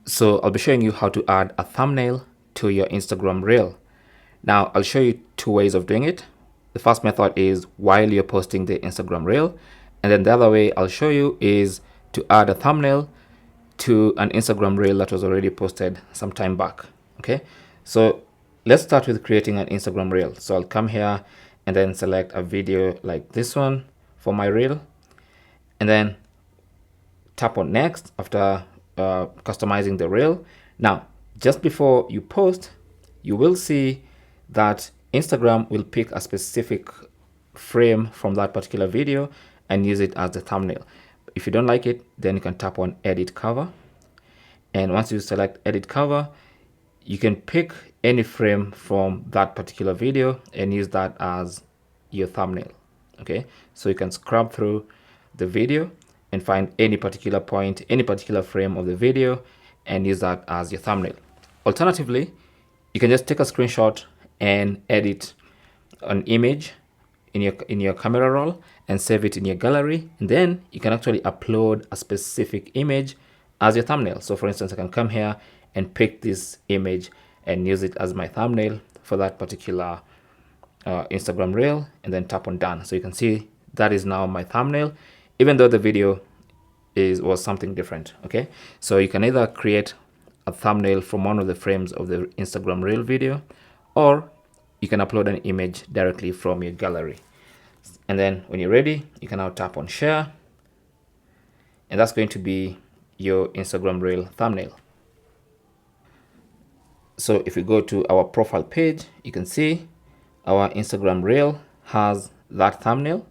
So I'll be showing you how to add a thumbnail to your Instagram reel. Now I'll show you two ways of doing it. The first method is while you're posting the Instagram reel, and then the other way I'll show you is to add a thumbnail to an Instagram reel that was already posted some time back. Okay, so let's start with creating an Instagram reel. So I'll come here and then select a video like this one for my reel, and then tap on next after customizing the reel. Now, just before you post, you will see that Instagram will pick a specific frame from that particular video and use it as the thumbnail. If you don't like it, then you can tap on edit cover. And once you select edit cover, you can pick any frame from that particular video and use that as your thumbnail. Okay, so you can scrub through the video and find any particular point, any particular frame of the video and use that as your thumbnail. Alternatively, you can just take a screenshot and edit an image in your camera roll and save it in your gallery, and then you can actually upload a specific image as your thumbnail. So for instance, I can come here and pick this image and use it as my thumbnail for that particular Instagram reel, and then tap on done. So you can see that is now my thumbnail, even though the video was something different. Okay, so you can either create a thumbnail from one of the frames of the Instagram reel video, or you can upload an image directly from your gallery. And then when you're ready, you can now tap on share, and that's going to be your Instagram reel thumbnail. So if we go to our profile page, you can see our Instagram reel has that thumbnail,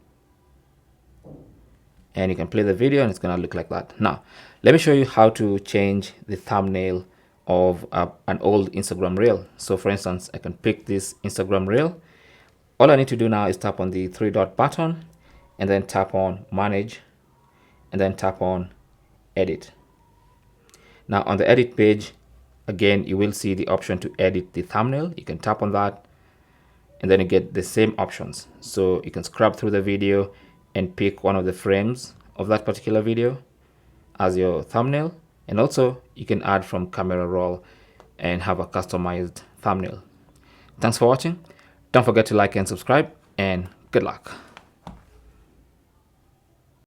and you can play the video and it's going to look like that. Now, let me show you how to change the thumbnail of an old Instagram reel. So for instance, I can pick this Instagram reel. All I need to do now is tap on the three dot button and then tap on manage and then tap on edit. Now on the edit page, again, you will see the option to edit the thumbnail. You can tap on that and then you get the same options. So you can scrub through the video and pick one of the frames of that particular video as your thumbnail. And also you can add from camera roll and have a customized thumbnail. Thanks for watching. Don't forget to like and subscribe, and good luck.